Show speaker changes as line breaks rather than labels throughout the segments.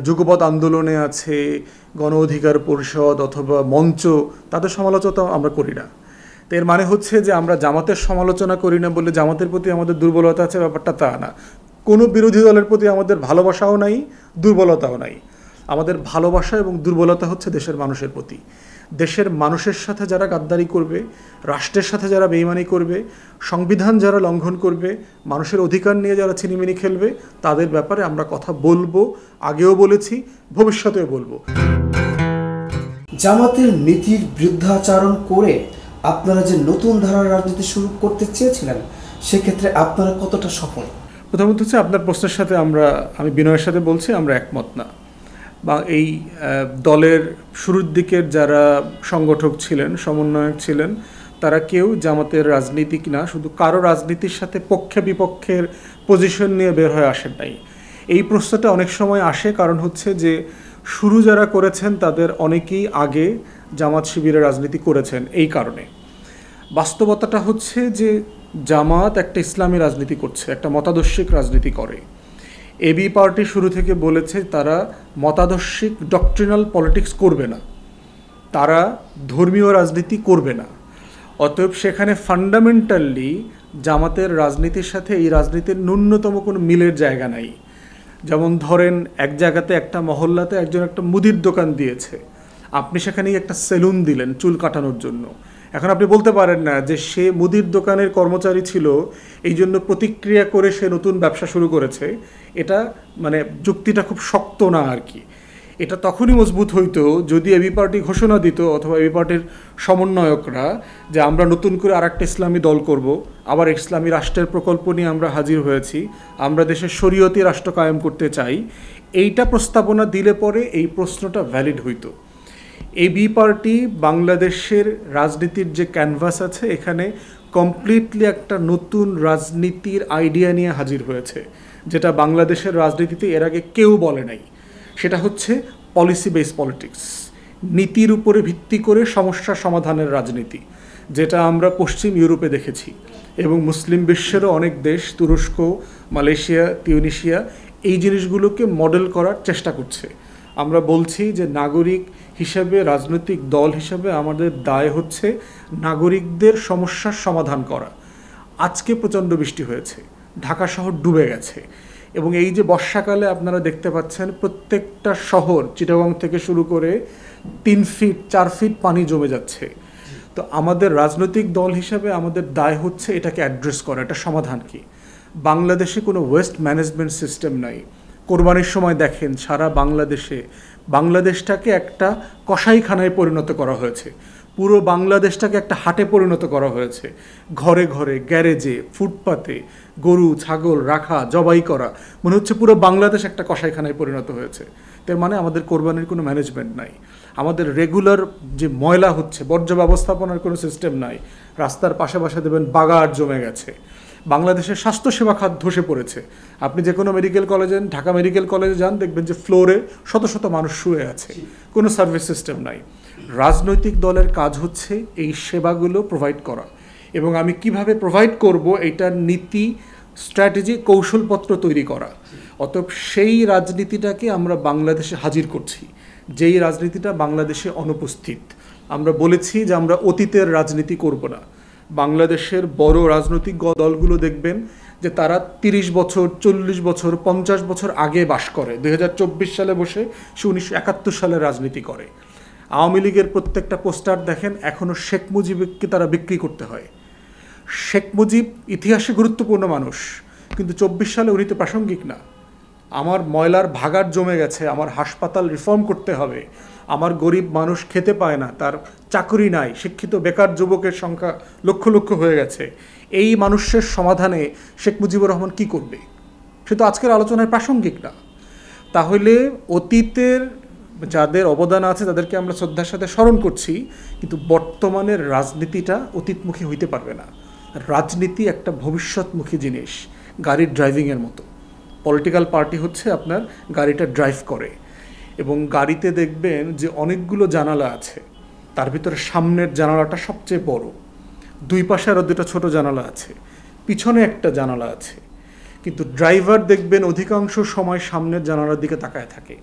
যুগপৎ আন্দোলনে আছে, গণ অধিকার পরিষদ অথবা মঞ্চ, তাদের সমালোচনা আমরা করি না। তো এর মানে হচ্ছে যে আমরা জামাতের সমালোচনা করি না বলে জামাতের প্রতি আমাদের দুর্বলতা আছে, ব্যাপারটা তা না। কোনো বিরোধী দলের প্রতি আমাদের ভালোবাসাও নাই, দুর্বলতাও নাই। আমাদের ভালোবাসা এবং দুর্বলতা হচ্ছে দেশের মানুষের প্রতি। দেশের মানুষের সাথে যারা গাদ্দারি করবে, রাষ্ট্রের সাথে যারা বেইমানি করবে, সংবিধান যারা লঙ্ঘন করবে, মানুষের অধিকার নিয়ে যারা ছিনিমিনি খেলবে, তাদের ব্যাপারে আমরা কথা বলবো, আগেও বলেছি, ভবিষ্যতেও বলবো।
জামাতের নীতির বিরুদ্ধাচরণ করে আপনারা যে নতুন ধারার রাজনীতি শুরু করতে চেয়েছিলেন, সেক্ষেত্রে আপনারা কতটা সফল?
প্রথমত হচ্ছে আপনার প্রশ্নের সাথে আমি বিনয়ের সাথে বলছি, আমরা একমত না। বা এই দলের শুরুর দিকের যারা সংগঠক ছিলেন, সমন্বয়ক ছিলেন, তারা কেউ জামাতের রাজনীতিক না, শুধু কারো রাজনীতির সাথে পক্ষে বিপক্ষের পজিশন নিয়ে বের হয়ে আসেন নাই। এই প্রশ্নটা অনেক সময় আসে, কারণ হচ্ছে যে শুরু যারা করেছেন তাদের অনেকেই আগে জামাত শিবিরের রাজনীতি করেছেন। এই কারণে বাস্তবতাটা হচ্ছে যে জামাত একটা ইসলামী রাজনীতি করছে, একটা মতাদর্শিক রাজনীতি করে। এবি পার্টি শুরু থেকে বলেছে তারা মতাদর্শিক ডক্ট্রিনাল পলিটিক্স করবে না, তারা ধর্মীয় রাজনীতি করবে না। অতএব সেখানে ফান্ডামেন্টালি জামাতের রাজনীতির সাথে এই রাজনীতির ন্যূনতম কোনো মিলের জায়গা নাই। যেমন ধরেন, এক জায়গাতে একটা মহল্লাতে একজন একটা মুদির দোকান দিয়েছে, আপনি সেখানে একটা সেলুন দিলেন চুল কাটানোর জন্য। এখন আপনি বলতে পারেন না যে সে মুদির দোকানের কর্মচারী ছিল, এই জন্য প্রতিক্রিয়া করে সে নতুন ব্যবসা শুরু করেছে। এটা মানে যুক্তিটা খুব শক্ত না আর কি। এটা তখনই মজবুত হইতো যদি এবি পার্টি ঘোষণা দিত, অথবা এবি পার্টির সমন্বয়করা, যে আমরা নতুন করে আর একটা ইসলামী দল করব, আবার ইসলামী রাষ্ট্রের প্রকল্প নিয়ে আমরা হাজির হয়েছি, আমরা দেশের শরীয়তি রাষ্ট্র কায়েম করতে চাই। এইটা প্রস্তাবনা দিলে পরে এই প্রশ্নটা ভ্যালিড হইতো। এবি পার্টি বাংলাদেশের রাজনীতির যে ক্যানভাস আছে, এখানে কমপ্লিটলি একটা নতুন রাজনীতির আইডিয়া নিয়ে হাজির হয়েছে, যেটা বাংলাদেশের রাজনীতিতে এর আগে কেউ বলে নাই। সেটা হচ্ছে পলিসি বেস পলিটিক্স, নীতির উপরে ভিত্তি করে সমস্যা সমাধানের রাজনীতি, যেটা আমরা পশ্চিম ইউরোপে দেখেছি এবং মুসলিম বিশ্বেরও অনেক দেশ, তুরস্ক, মালয়েশিয়া, তিউনিশিয়া, এই জিনিসগুলোকে মডেল করার চেষ্টা করছে। আমরা বলছি যে নাগরিক হিসাবে, রাজনৈতিক দল হিসাবে আমাদের দায় হচ্ছে নাগরিকদের সমস্যার সমাধান করা। আজকে প্রচণ্ড বৃষ্টি হয়েছে, ঢাকা শহর ডুবে গেছে, এবং এই যে বর্ষাকালে আপনারা দেখতে পাচ্ছেন প্রত্যেকটা শহর, চিটাগং থেকে শুরু করে 3 ফিট 4 ফিট পানি জমে যাচ্ছে। তো আমাদের রাজনৈতিক দল হিসাবে আমাদের দায় হচ্ছে এটাকে অ্যাড্রেস করা, এটা সমাধান কি। বাংলাদেশে কোনো ওয়েস্ট ম্যানেজমেন্ট সিস্টেম নাই। কোরবানির সময় দেখেন সারা বাংলাদেশটাকে একটা কসাইখানায় পরিণত করা হয়েছে, পুরো বাংলাদেশটাকে একটা হাটে পরিণত করা হয়েছে। ঘরে ঘরে, গ্যারেজে, ফুটপাতে গরু ছাগল রাখা, জবাই করা, মনে হচ্ছে পুরো বাংলাদেশ একটা কসাইখানায় পরিণত হয়েছে। তার মানে আমাদের কোরবানির কোনো ম্যানেজমেন্ট নাই। আমাদের রেগুলার যে ময়লা হচ্ছে, বর্জ্য ব্যবস্থাপনার কোনো সিস্টেম নাই। রাস্তার পাশে পাশে দেবেন বাগার জমে গেছে। বাংলাদেশের স্বাস্থ্যসেবা খাত ধসে পড়েছে। আপনি যে কোনো মেডিকেল কলেজে, ঢাকা মেডিকেল কলেজে যান, দেখবেন যে ফ্লোরে শত শত মানুষ শুয়ে আছে, কোনো সার্ভিস সিস্টেম নাই। রাজনৈতিক দলের কাজ হচ্ছে এই সেবাগুলো প্রোভাইড করা, এবং আমি কিভাবে প্রোভাইড করব এইটার নীতি, স্ট্র্যাটেজি, কৌশলপত্র তৈরি করা। অতএব সেই রাজনীতিটাকে আমরা বাংলাদেশে হাজির করছি, যেই রাজনীতিটা বাংলাদেশে অনুপস্থিত। আমরা বলেছি যে আমরা অতীতের রাজনীতি করব না। বাংলাদেশের বড় রাজনৈতিক দলগুলো দেখবেন যে তারা 30 বছর, 40 বছর, 50 বছর আগে বাস করে। 2024 সালে বসে সে 1971 সালে রাজনীতি করে। আওয়ামী লীগের প্রত্যেকটা পোস্টার দেখেন, এখনও শেখ মুজিবকে তারা বিক্রি করতে হয়। শেখ মুজিব ইতিহাসে গুরুত্বপূর্ণ মানুষ, কিন্তু 24 সালে উনি তো প্রাসঙ্গিক না। আমার ময়লার ভাগাড় জমে গেছে, আমার হাসপাতাল রিফর্ম করতে হবে, আমার গরিব মানুষ খেতে পায় না, তার চাকরি নাই, শিক্ষিত বেকার যুবকের সংখ্যা লক্ষ লক্ষ হয়ে গেছে। এই মানুষের সমাধানে শেখ মুজিবুর রহমান কি করবে? সে তো আজকের আলোচনায় প্রাসঙ্গিক না। তাহলে অতীতের যাদের অবদান আছে তাদেরকে আমরা শ্রদ্ধার সাথে স্মরণ করছি, কিন্তু বর্তমানের রাজনীতিটা অতীতমুখী হইতে পারবে না। রাজনীতি একটা ভবিষ্যৎমুখী জিনিস, গাড়ির ড্রাইভিংয়ের মতো। পলিটিক্যাল পার্টি হচ্ছে আপনার গাড়িটা ড্রাইভ করে, এবং গাড়িতে দেখবেন যে অনেকগুলো জানালা আছে, তার ভিতরে সামনের জানালাটা সবচেয়ে বড়, দুই পাশে আরও দুটো ছোট জানালা আছে, পিছনে একটা জানালা আছে। কিন্তু ড্রাইভার দেখবেন অধিকাংশ সময় সামনের জানালার দিকে তাকায় থাকে।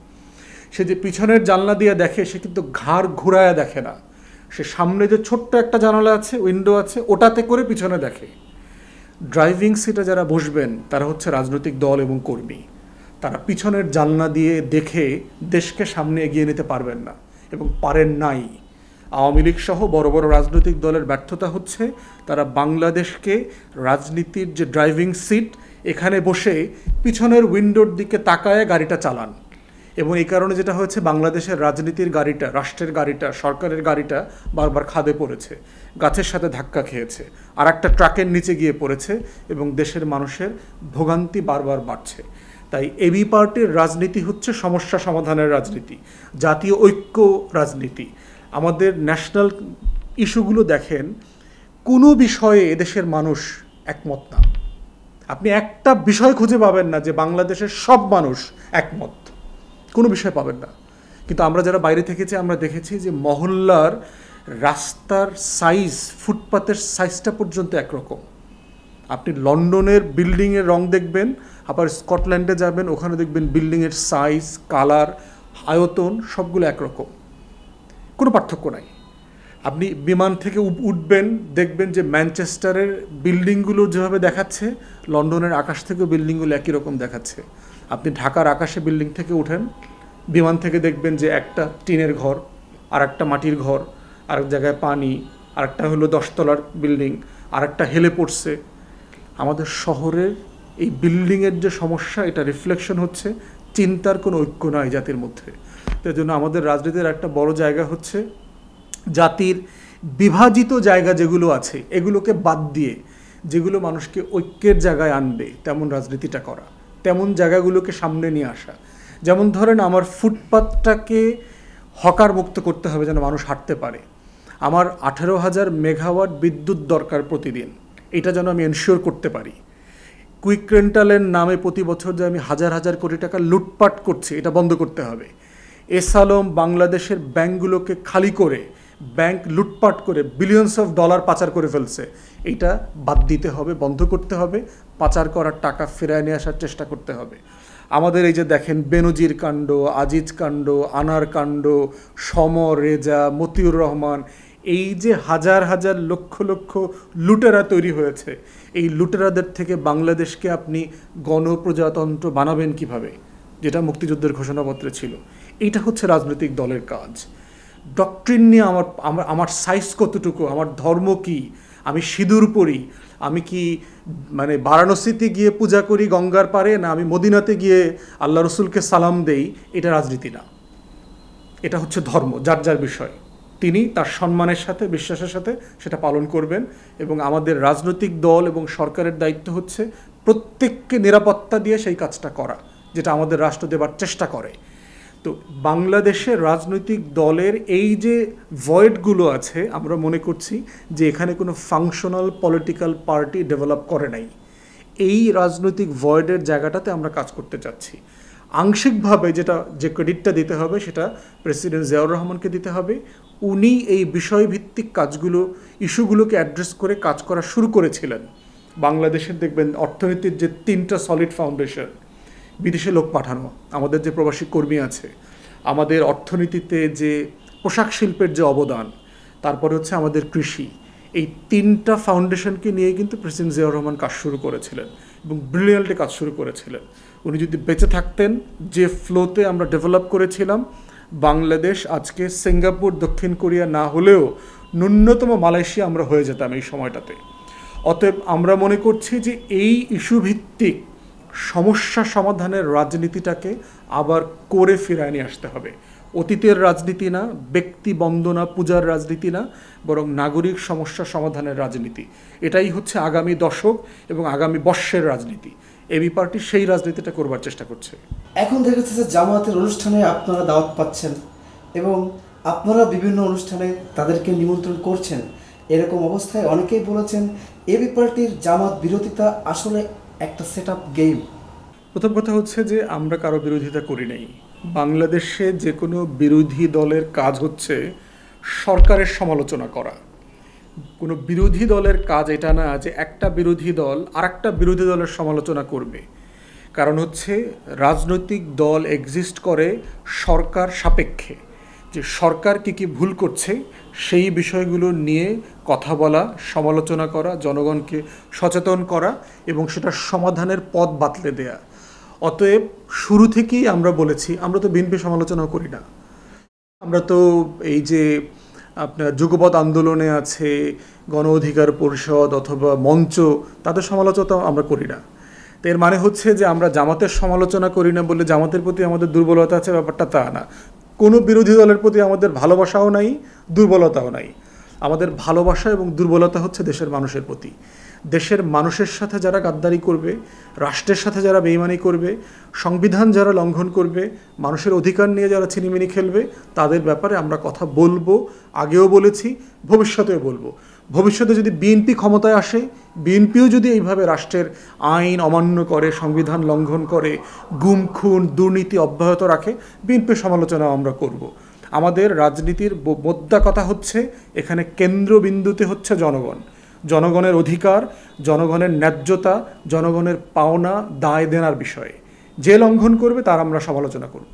সে যে পিছনের জানলা দিয়ে দেখে, সে কিন্তু ঘাড় ঘুরায় দেখে না, সে সামনে যে ছোট্ট একটা জানালা আছে, উইন্ডো আছে, ওটাতে করে পিছনে দেখে। ড্রাইভিং সিটে যারা বসবেন তারা হচ্ছে রাজনৈতিক দল এবং কর্মী। তারা পিছনের জানলা দিয়ে দেখে দেশকে সামনে এগিয়ে নিতে পারবেন না এবং পারেন নাই। আওয়ামী লীগ সহ বড় বড় রাজনৈতিক দলের ব্যর্থতা হচ্ছে তারা বাংলাদেশকে রাজনীতির যে ড্রাইভিং সিট, এখানে বসে পিছনের উইন্ডোর দিকে তাকায় গাড়িটা চালান। এবং এই কারণে যেটা হয়েছে, বাংলাদেশের রাজনীতির গাড়িটা, রাষ্ট্রের গাড়িটা, সরকারের গাড়িটা বারবার খাদে পড়েছে, গাছের সাথে ধাক্কা খেয়েছে, আর একটা ট্রাকের নিচে গিয়ে পড়েছে এবং দেশের মানুষের ভোগান্তি বারবার বাড়ছে। তাই এবি পার্টির রাজনীতি হচ্ছে সমস্যা সমাধানের রাজনীতি, জাতীয় ঐক্য রাজনীতি। আমাদের ন্যাশনাল ইস্যুগুলো দেখেন, কোনো বিষয়ে এদেশের মানুষ একমত না। আপনি একটা বিষয় খুঁজে পাবেন না যে বাংলাদেশের সব মানুষ একমত, কোনো বিষয় পাবেন না। কিন্তু আমরা যারা বাইরে থেকেছি আমরা দেখেছি যে মহল্লার রাস্তার সাইজ, ফুটপাতের সাইজটা পর্যন্ত একরকম। আপনি লন্ডনের বিল্ডিংয়ের রং দেখবেন, আবার স্কটল্যান্ডে যাবেন, ওখানে দেখবেন বিল্ডিংয়ের সাইজ, কালার, আয়তন সবগুলো একরকম, কোনো পার্থক্য নাই। আপনি বিমান থেকে উঠবেন, দেখবেন যে ম্যানচেস্টারের বিল্ডিংগুলো যেভাবে দেখাচ্ছে, লন্ডনের আকাশ থেকেও বিল্ডিংগুলো একই রকম দেখাচ্ছে। আপনি ঢাকার আকাশে বিল্ডিং থেকে উঠেন, বিমান থেকে দেখবেন যে একটা টিনের ঘর, আর একটা মাটির ঘর, আরেক জায়গায় পানি, আরেকটা হলো 10 তলার বিল্ডিং, আরেকটা হেলে পড়ছে। আমাদের শহরের এই বিল্ডিংয়ের যে সমস্যা, এটা রিফ্লেকশন হচ্ছে চিন্তার কোনো ঐক্য নাই জাতির মধ্যে। তাই জন্য আমাদের রাজনীতির একটা বড় জায়গা হচ্ছে জাতির বিভাজিত জায়গা যেগুলো আছে এগুলোকে বাদ দিয়ে যেগুলো মানুষকে ঐক্যের জায়গায় আনবে তেমন রাজনীতিটা করা, তেমন জায়গাগুলোকে সামনে নিয়ে আসা। যেমন ধরেন, আমার ফুটপাতটাকে হকার মুক্ত করতে হবে যেন মানুষ হাঁটতে পারে। আমার 18,000 মেগাওয়াট বিদ্যুৎ দরকার প্রতিদিন, এটা যেন আমি এনশিওর করতে পারি। কুইক রেন্টালের নামে প্রতি বছর যে আমি হাজার হাজার কোটি টাকা লুটপাট করছি, এটা বন্ধ করতে হবে। এস আলম বাংলাদেশের ব্যাংকগুলোকে খালি করে, ব্যাংক লুটপাট করে বিলিয়নস অফ ডলার পাচার করে ফেলছে, এইটা বাদ দিতে হবে, বন্ধ করতে হবে। পাচার করার টাকা ফেরায় নিয়ে আসার চেষ্টা করতে হবে। আমাদের এই যে দেখেন বেনজির কাণ্ড, আজিজ কাণ্ড, আনার কাণ্ড, সমর, রেজা, মতিউর রহমান, এই যে হাজার হাজার লক্ষ লক্ষ লুটেরা তৈরি হয়েছে, এই লুটেরাদের থেকে বাংলাদেশকে আপনি গণপ্রজাতন্ত্র বানাবেন কিভাবে, যেটা মুক্তিযুদ্ধের ঘোষণাপত্রে ছিল। এইটা হচ্ছে রাজনৈতিক দলের কাজ। ডক্ট্রিন নিয়ে আমার সাইজ কতটুকু, আমার ধর্ম কি, আমি সিঁদুর পরি, আমি কি মানে বারাণসীতে গিয়ে পূজা করি গঙ্গার পারে, না আমি মদিনাতে গিয়ে আল্লাহ রসুলকে সালাম দেই, এটা রাজনীতি না। এটা হচ্ছে ধর্ম, যার যার বিষয় তিনি তার সম্মানের সাথে, বিশ্বাসের সাথে সেটা পালন করবেন। এবং আমাদের রাজনৈতিক দল এবং সরকারের দায়িত্ব হচ্ছে প্রত্যেককে নিরাপত্তা দিয়ে সেই কাজটা করা, যেটা আমাদের রাষ্ট্র দেবার চেষ্টা করে। তো বাংলাদেশের রাজনৈতিক দলের এই যে ভয়েডগুলো আছে, আমরা মনে করছি যে এখানে কোনো ফাংশনাল পলিটিক্যাল পার্টি ডেভেলপ করে নাই। এই রাজনৈতিক ভয়েডের জায়গাটাতে আমরা কাজ করতে চাচ্ছি। আংশিকভাবে যে ক্রেডিটটা দিতে হবে সেটা প্রেসিডেন্ট জিয়াউর রহমানকে দিতে হবে। উনি এই বিষয়ভিত্তিক কাজগুলো, ইস্যুগুলোকে অ্যাড্রেস করে কাজ করা শুরু করেছিলেন। বাংলাদেশের দেখবেন অর্থনীতির যে 3টা সলিড ফাউন্ডেশন, বিদেশে লোক পাঠানো, আমাদের যে প্রবাসী কর্মী আছে, আমাদের অর্থনীতিতে যে পোশাক শিল্পের যে অবদান, তারপরে হচ্ছে আমাদের কৃষি, এই 3টা ফাউন্ডেশনকে নিয়ে কিন্তু প্রেসিডেন্ট জিয়াউর রহমান কাজ শুরু করেছিলেন এবং ব্রিলিয়ান্টলি কাজ শুরু করেছিলেন। উনি যদি বেঁচে থাকতেন, যে ফ্লোতে আমরা ডেভেলপ করেছিলাম, বাংলাদেশ আজকে সিঙ্গাপুর, দক্ষিণ কোরিয়া না হলেও ন্যূনতম মালয়েশিয়া আমরা হয়ে যেতাম এই সময়টাতে। অতএব আমরা মনে করছি যে এই ইস্যু ভিত্তিক সমস্যা সমাধানের রাজনীতিটাকে আবার করে ফিরায় নিয়ে আসতে হবে। অতীতের রাজনীতি না, ব্যক্তি বন্দনা পূজার রাজনীতি না, বরং নাগরিক সমস্যা সমাধানের রাজনীতি। এটাই হচ্ছে আগামী দশক এবং আগামী বর্ষের রাজনীতি। এবি পার্টি সেই রাজনীতিটা করবার চেষ্টা করছে।
এখন দেখা যাচ্ছে যে জামায়াতের অনুষ্ঠানে আপনারা দাওয়াত পাচ্ছেন এবং আপনারা বিভিন্ন অনুষ্ঠানে তাদেরকে নিমন্ত্রণ করছেন। এরকম অবস্থায় অনেকেই বলেছেন এবি পার্টির জামাত বিরোধিতা আসলে একটা সেট আপ গেম।
প্রথম কথা হচ্ছে যে আমরা কারো বিরোধিতা করি নাই। বাংলাদেশে যে কোনো বিরোধী দলের কাজ হচ্ছে সরকারের সমালোচনা করা। কোনো বিরোধী দলের কাজ এটা না যে একটা বিরোধী দল আরেকটা বিরোধী দলের সমালোচনা করবে। কারণ হচ্ছে রাজনৈতিক দল এক্সিস্ট করে সরকার সাপেক্ষে, যে সরকার কী ভুল করছে সেই বিষয়গুলো নিয়ে কথা বলা, সমালোচনা করা, জনগণকে সচেতন করা এবং সেটা সমাধানের পথ বাতলে দেয়া। অতএব শুরু থেকেই আমরা বলেছি, আমরা তো বিএনপি সমালোচনা করি না। আমরা তো এই যে আপনার যুগপৎ আন্দোলনে আছে, গণ অধিকার পরিষদ অথবা মঞ্চ, তাদের সমালোচনা আমরা করি না। তো এর মানে হচ্ছে যে আমরা জামাতের সমালোচনা করি না বলে জামাতের প্রতি আমাদের দুর্বলতা আছে, ব্যাপারটা তা না। কোনো বিরোধী দলের প্রতি আমাদের ভালোবাসাও নাই, দুর্বলতাও নাই। আমাদের ভালোবাসা এবং দুর্বলতা হচ্ছে দেশের মানুষের প্রতি। দেশের মানুষের সাথে যারা গাদ্দারি করবে, রাষ্ট্রের সাথে যারা বেইমানি করবে, সংবিধান যারা লঙ্ঘন করবে, মানুষের অধিকার নিয়ে যারা ছিনিমিনি খেলবে, তাদের ব্যাপারে আমরা কথা বলবো। আগেও বলেছি, ভবিষ্যতেও বলবো। ভবিষ্যতে যদি বিএনপি ক্ষমতায় আসে, বিএনপিও যদি এইভাবে রাষ্ট্রের আইন অমান্য করে, সংবিধান লঙ্ঘন করে, গুম খুন দুর্নীতি অব্যাহত রাখে, বিএনপির সমালোচনা আমরা করব। আমাদের রাজনীতির মোদ্দা কথা হচ্ছে, এখানে কেন্দ্রবিন্দুতে হচ্ছে জনগণ, জনগণের অধিকার, জনগণের ন্যায্যতা, জনগণের পাওনা দায় দেনার বিষয়ে। যে লঙ্ঘন করবে তার আমরা সমালোচনা করব।